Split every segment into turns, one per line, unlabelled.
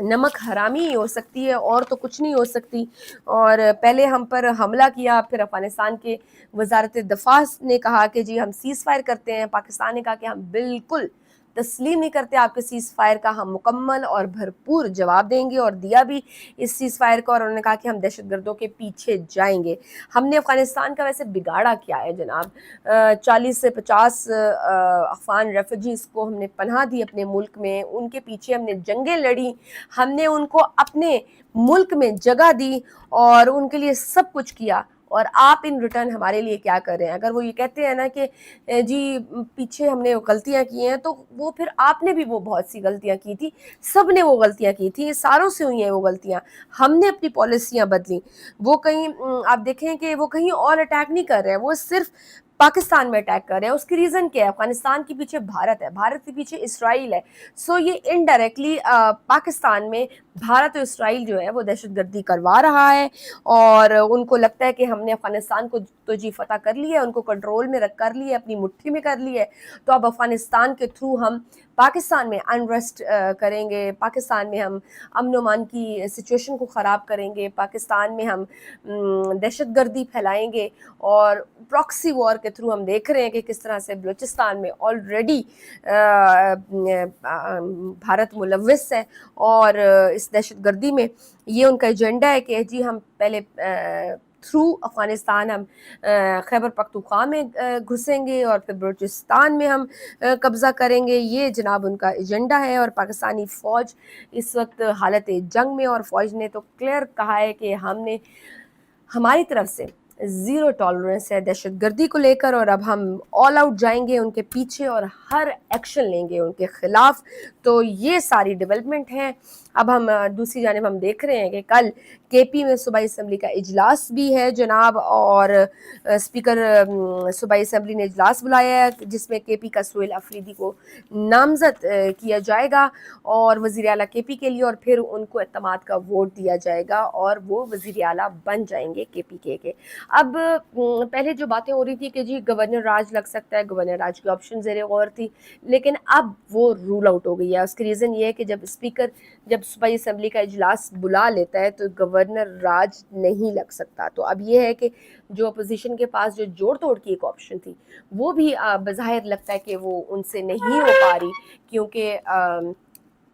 نمک حرامی ہی ہو سکتی ہے اور تو کچھ نہیں ہو سکتی. اور پہلے ہم پر حملہ کیا, پھر افغانستان کے وزارت دفاع نے کہا کہ جی ہم سیز فائر کرتے ہیں, پاکستان نے کہا کہ ہم بالکل تسلیم نہیں کرتے آپ کے سیز فائر کا, ہم مکمل اور بھرپور جواب دیں گے, اور دیا بھی اس سیز فائر کو, اور انہوں نے کہا کہ ہم دہشت گردوں کے پیچھے جائیں گے. ہم نے افغانستان کا ویسے بگاڑا کیا ہے جناب؟ 40 سے 50 افغان ریفیوجیز کو ہم نے پناہ دی اپنے ملک میں, ان کے پیچھے ہم نے جنگیں لڑی, ہم نے ان کو اپنے ملک میں جگہ دی اور ان کے لیے سب کچھ کیا, اور آپ ان ریٹرن ہمارے لیے کیا کر رہے ہیں؟ اگر وہ یہ کہتے ہیں نا کہ جی پیچھے ہم نے غلطیاں کی ہیں, تو وہ پھر آپ نے بھی وہ بہت سی غلطیاں کی تھی, سب نے وہ غلطیاں کی تھی, ساروں سے ہوئی ہیں وہ غلطیاں. ہم نے اپنی پالیسیاں بدلی, وہ کہیں آپ دیکھیں کہ وہ کہیں اور اٹیک نہیں کر رہے ہیں, وہ صرف پاکستان میں اٹیک کر رہے ہیں. اس کی ریزن کیا ہے؟ افغانستان کے پیچھے بھارت ہے, بھارت کے پیچھے اسرائیل ہے. سو یہ انڈائریکٹلی پاکستان میں بھارت اور اسرائیل جو ہے وہ دہشت گردی کروا رہا ہے, اور ان کو لگتا ہے کہ ہم نے افغانستان کو تو جی فتح کر لیا ہے, ان کو کنٹرول میں کر لی ہے, اپنی مٹھی میں کر لی ہے, تو اب افغانستان کے تھرو ہم پاکستان میں انریسٹ کریں گے, پاکستان میں ہم امن و امان کی سچویشن کو خراب کریں گے, پاکستان میں ہم دہشت گردی پھیلائیں گے. اور پراکسی وار کے تھرو ہم دیکھ رہے ہیں کہ کس طرح سے بلوچستان میں آلریڈی بھارت ملوث ہے, اور اس دہشت گردی میں یہ ان کا ایجنڈا ہے کہ جی ہم پہلے تھرو افغانستان ہم خیبر پختونخوا میں گھسیں گے, اور پھر بلوچستان میں ہم قبضہ کریں گے. یہ جناب ان کا ایجنڈا ہے, اور پاکستانی فوج اس وقت حالت جنگ میں, اور فوج نے تو کلیئر کہا ہے کہ ہم نے ہماری طرف سے زیرو ٹالرنس ہے دہشت گردی کو لے کر, اور اب ہم آل آؤٹ جائیں گے ان کے پیچھے اور ہر ایکشن لیں گے ان کے خلاف. تو یہ ساری ڈیولپمنٹ ہیں. اب ہم دوسری جانب ہم دیکھ رہے ہیں کہ کل کے پی میں صوبائی اسمبلی کا اجلاس بھی ہے جناب, اور اسپیکر صوبائی اسمبلی نے اجلاس بلایا ہے جس میں کے پی کا سہیل افریدی کو نامزد کیا جائے گا اور وزیر اعلیٰ کے پی کے لیے, اور پھر ان کو اعتماد کا ووٹ دیا جائے گا اور وہ وزیر اعلیٰ بن جائیں گے کے پی کے. اب پہلے جو باتیں ہو رہی تھی کہ جی گورنر راج لگ سکتا ہے, گورنر راج کی آپشن زیر غور تھی, لیکن اب وہ رول آؤٹ ہو گئی ہے. اس کی ریزن یہ ہے کہ جب اسپیکر جب صوبائی اسمبلی کا اجلاس بلا لیتا ہے تو گورنر راج نہیں لگ سکتا. تو اب یہ ہے کہ جو اپوزیشن کے پاس جو جوڑ توڑ کی ایک آپشن تھی وہ بھی بظاہر لگتا ہے کہ وہ ان سے نہیں ہو پا رہی, کیونکہ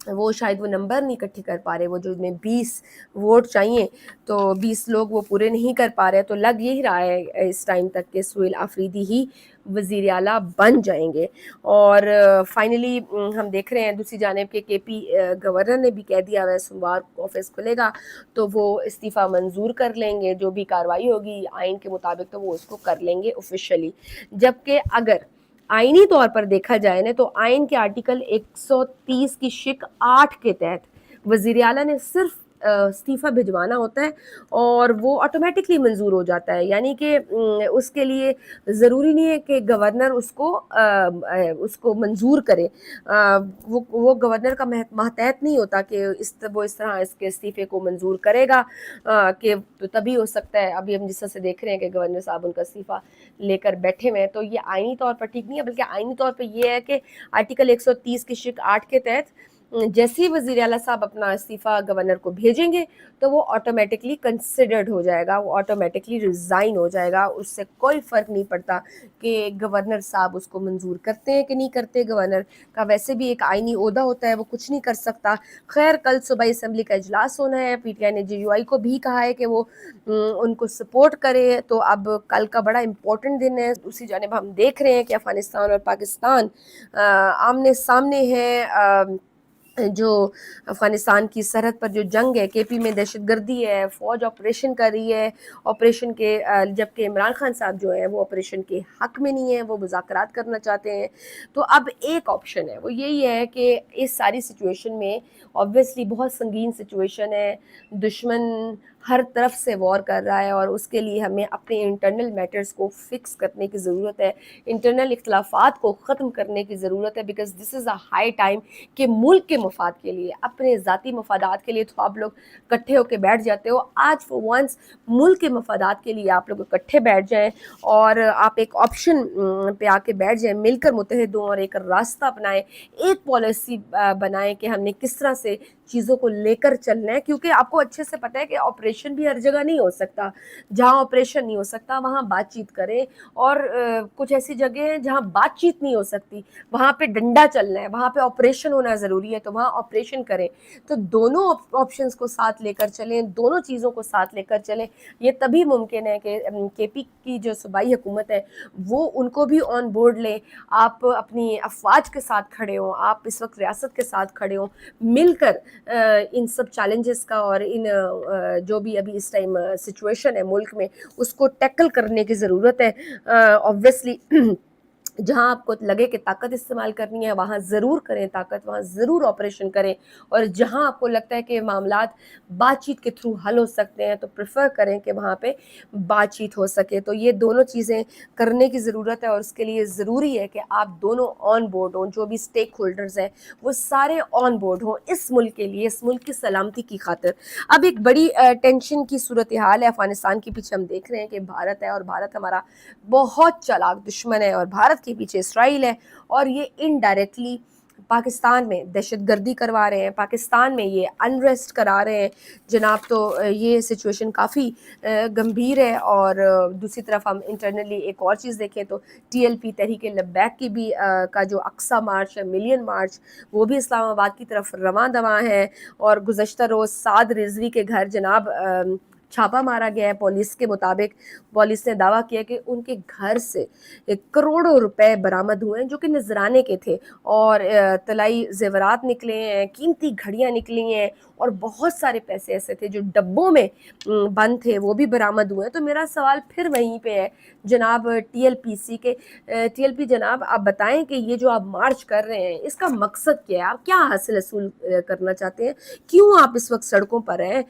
وہ شاید وہ نمبر نہیں اکٹھے کر پا رہے, وہ جو میں 20 ووٹ چاہیے تو 20 لوگ وہ پورے نہیں کر پا رہے. تو لگ یہی رہا ہے اس ٹائم تک کہ سہیل آفریدی ہی وزیر اعلیٰ بن جائیں گے. اور فائنلی ہم دیکھ رہے ہیں دوسری جانب کے پی گورنر نے بھی کہہ دیا ہے سوموار کو آفس کھلے گا تو وہ استعفیٰ منظور کر لیں گے, جو بھی کارروائی ہوگی آئین کے مطابق تو وہ اس کو کر لیں گے آفیشلی. جبکہ اگر آئینی طور پر دیکھا جائے نا تو آئین کے آرٹیکل 130 کی شق 8 کے تحت وزیر اعلیٰ نے صرف استعفیٰ بھجوانا ہوتا ہے اور وہ آٹومیٹکلی منظور ہو جاتا ہے. یعنی کہ اس کے لیے ضروری نہیں ہے کہ گورنر اس کو منظور کرے, وہ گورنر کا ماتحت نہیں ہوتا کہ وہ اس طرح اس کے استعفے کو منظور کرے گا کہ تبھی ہو سکتا ہے. ابھی ہم جس طرح سے دیکھ رہے ہیں کہ گورنر صاحب ان کا استعفیٰ لے کر بیٹھے ہوئے ہیں, تو یہ آئینی طور پر ٹھیک نہیں ہے, بلکہ آئینی طور پہ یہ ہے کہ آرٹیکل 130 کی شق 8 کے تحت جیسے ہی وزیر اعلیٰ صاحب اپنا استعفیٰ گورنر کو بھیجیں گے تو وہ آٹومیٹکلی کنسیڈرڈ ہو جائے گا, وہ آٹومیٹکلی ریزائن ہو جائے گا. اس سے کوئی فرق نہیں پڑتا کہ گورنر صاحب اس کو منظور کرتے ہیں کہ نہیں کرتے. گورنر کا ویسے بھی ایک آئینی عہدہ ہوتا ہے, وہ کچھ نہیں کر سکتا. خیر کل صوبائی اسمبلی کا اجلاس ہونا ہے, پی ٹی آئی نے جے یو آئی کو بھی کہا ہے کہ وہ ان کو سپورٹ کرے. تو اب کل کا بڑا امپورٹنٹ دن ہے. دوسری جانب ہم دیکھ رہے ہیں کہ افغانستان اور پاکستان آمنے سامنے ہیں. جو افغانستان کی سرحد پر جو جنگ ہے, کے پی میں دہشت گردی ہے, فوج آپریشن کر رہی ہے, آپریشن کے جبکہ عمران خان صاحب جو ہیں وہ آپریشن کے حق میں نہیں ہیں, وہ مذاکرات کرنا چاہتے ہیں. تو اب ایک آپشن ہے, وہ یہی ہے کہ اس ساری سچویشن میں آبویسلی بہت سنگین سچویشن ہے, دشمن ہر طرف سے وار کر رہا ہے، اور اس کے لیے ہمیں اپنے انٹرنل میٹرز کو فکس کرنے کی ضرورت ہے، انٹرنل اختلافات کو ختم کرنے کی ضرورت ہے، because this is a high time کہ ملک کے مفاد کے لیے، اپنے ذاتی مفادات کے لیے تو آپ لوگ اکٹھے ہو کے بیٹھ جاتے ہو، آج فور ونس ملک کے مفادات کے لیے آپ لوگ اکٹھے بیٹھ جائیں اور آپ ایک آپشن پہ آ کے بیٹھ جائیں، مل کر متحد ہوں اور ایک راستہ اپنائیں، ایک پالیسی بنائیں کہ ہم نے کس طرح سے چیزوں کو لے کر چلنا ہے، کیونکہ آپ کو اچھے سے پتہ ہے کہ آپریشن بھی ہر جگہ نہیں ہو سکتا، جہاں آپریشن نہیں ہو سکتا وہاں بات چیت کریں، اور کچھ ایسی جگہ ہیں جہاں بات چیت نہیں ہو سکتی، وہاں پہ ڈنڈا چلنا ہے، وہاں پہ آپریشن ہونا ضروری ہے، تو وہاں آپریشن کریں، تو دونوں آپشنز کو ساتھ لے کر چلیں، دونوں چیزوں کو ساتھ لے کر چلیں، یہ تبھی ممکن ہے کہ کے پی کی جو صوبائی حکومت ہے وہ ان کو بھی آن بورڈ لیں، آپ اپنی افواج کے ساتھ کھڑے ہوں، آپ اس وقت ریاست کے ساتھ کھڑے ہوں، مل کر ان سب چیلنجز کا اور ان جو بھی ابھی اس ٹائم سچویشن ہے ملک میں اس کو ٹیکل کرنے کی ضرورت ہے۔ آبویسلی جہاں آپ کو لگے کہ طاقت استعمال کرنی ہے وہاں ضرور کریں طاقت، وہاں ضرور آپریشن کریں، اور جہاں آپ کو لگتا ہے کہ معاملات بات چیت کے تھرو حل ہو سکتے ہیں تو پریفر کریں کہ وہاں پہ بات چیت ہو سکے۔ تو یہ دونوں چیزیں کرنے کی ضرورت ہے، اور اس کے لیے ضروری ہے کہ آپ دونوں آن بورڈ ہوں، جو بھی اسٹیک ہولڈرز ہیں وہ سارے آن بورڈ ہوں اس ملک کے لیے، اس ملک کی سلامتی کی خاطر۔ اب ایک بڑی ٹینشن کی صورتحال ہے افغانستان کے پیچھے، ہم دیکھ رہے ہیں کہ بھارت ہے، اور بھارت ہمارا بہت چالاک دشمن ہے، اور بھارت کے پیچھے اسرائیل ہے، اور یہ انڈائریکٹلی پاکستان میں دہشت گردی کروا رہے ہیں، پاکستان میں یہ انریسٹ کرا رہے ہیں جناب۔ تو یہ سچویشن کافی گمبھیر ہے، اور دوسری طرف ہم انٹرنلی ایک اور چیز دیکھیں تو T L P Tehreek Labbaik کی بھی کا جو اقصی مارچ ہے، ملین مارچ، وہ بھی اسلام آباد کی طرف رواں دواں ہے، اور گزشتہ روز سعد رضوی کے گھر جناب چھاپا مارا گیا ہے۔ پولیس کے مطابق پولیس نے دعویٰ کیا کہ ان کے گھر سے کروڑوں روپے برآمد ہوئے ہیں جو کہ نذرانے کے تھے، اور طلائی زیورات نکلے ہیں، قیمتی گھڑیاں نکلی ہیں، اور بہت سارے پیسے ایسے تھے جو ڈبوں میں بند تھے وہ بھی برآمد ہوئے ہیں۔ تو میرا سوال پھر وہیں پہ ہے جناب ٹی ایل پی سی کے، ٹی ایل پی جناب آپ بتائیں کہ یہ جو آپ مارچ کر رہے ہیں اس کا مقصد کیا ہے؟ آپ کیا حاصل حصول کرنا چاہتے ہیں؟ کیوں آپ اس وقت سڑکوں پر ہیں؟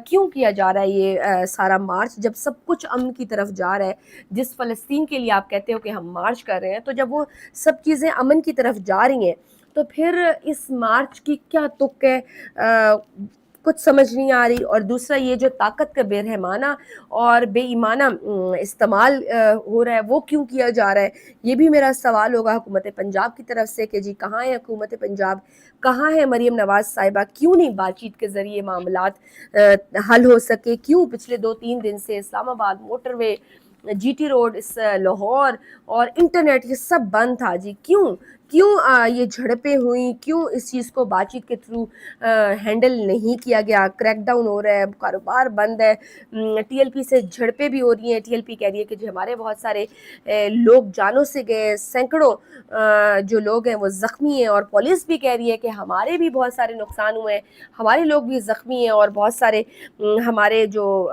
کیوں کیا جا رہا ہے یہ سارا مارچ جب سب کچھ امن کی طرف جا رہا ہے؟ جس فلسطین کے لیے آپ کہتے ہو کہ ہم مارچ کر رہے ہیں، تو جب وہ سب چیزیں امن کی طرف جا رہی ہیں تو پھر اس مارچ کی کیا تک ہے؟ کچھ سمجھ نہیں آ رہی۔ اور دوسرا یہ جو طاقت کا بے رحمانہ اور بے ایمانہ استعمال ہو رہا ہے وہ کیوں کیا جا رہا ہے؟ یہ بھی میرا سوال ہوگا حکومت پنجاب کی طرف سے کہ جی کہاں ہے حکومت پنجاب، کہاں ہے مریم نواز صاحبہ؟ کیوں نہیں بات چیت کے ذریعے معاملات حل ہو سکے؟ کیوں پچھلے 2-3 دن سے اسلام آباد موٹر وے، جی ٹی روڈ، اس لاہور اور انٹرنیٹ یہ سب بند تھا جی؟ کیوں یہ جھڑپیں ہوئیں؟ کیوں اس چیز کو بات چیت کے تھرو ہینڈل نہیں کیا گیا؟ کریک ڈاؤن ہو رہا ہے، کاروبار بند ہے، ٹی ایل پی سے جھڑپیں بھی ہو رہی ہیں، ٹی ایل پی کہہ رہی ہے کہ جو ہمارے بہت سارے لوگ جانوں سے گئے، سینکڑوں جو لوگ ہیں وہ زخمی ہیں، اور پولیس بھی کہہ رہی ہے کہ ہمارے بھی بہت سارے نقصان ہوئے ہیں، ہمارے لوگ بھی زخمی ہیں، اور بہت سارے ہمارے جو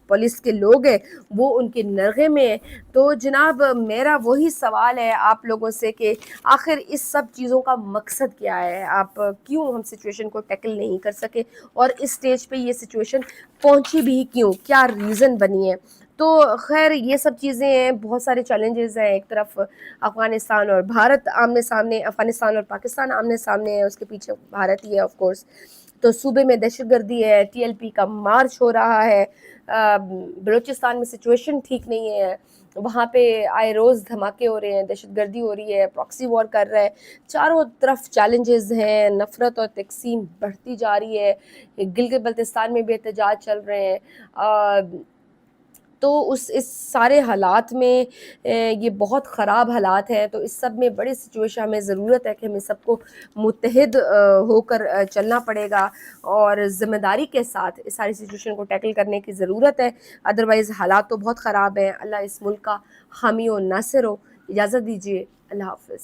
پولیس کے لوگ ہیں وہ ان کے نرغے میں ہیں۔ تو جناب میرا وہی سوال ہے آپ لوگوں سے کہ آخر اس سب چیزوں کا مقصد کیا ہے؟ آپ کیوں ہم سچویشن کو ٹیکل نہیں کر سکے، اور اس سٹیج پہ یہ سچویشن پہنچی بھی کیوں؟ کیا ریزن بنی ہے؟ تو خیر یہ سب چیزیں ہیں، بہت سارے چیلنجز ہیں، ایک طرف افغانستان اور بھارت آمنے سامنے، افغانستان اور پاکستان آمنے سامنے ہے، اس کے پیچھے بھارت ہی ہے آف کورس۔ تو صوبے میں دہشت گردی ہے، ٹی ایل پی کا مارچ ہو رہا ہے، بلوچستان میں سچویشن ٹھیک نہیں ہے، وہاں پہ آئے روز دھماکے ہو رہے ہیں، دہشت گردی ہو رہی ہے، پراکسی وار کر رہا ہے، چاروں طرف چیلنجز ہیں، نفرت اور تقسیم بڑھتی جا رہی ہے، گلگت بلتستان میں بھی احتجاج چل رہے ہیں۔ تو اس سارے حالات میں یہ بہت خراب حالات ہیں، تو اس سب میں بڑے سچویشن ہمیں ضرورت ہے کہ ہمیں سب کو متحد ہو کر چلنا پڑے گا، اور ذمہ داری کے ساتھ اس ساری سچویشن کو ٹیکل کرنے کی ضرورت ہے، ادروائز حالات تو بہت خراب ہیں۔ اللہ اس ملک کا حامی و ناصر ہو۔ اجازت دیجیے، اللہ حافظ۔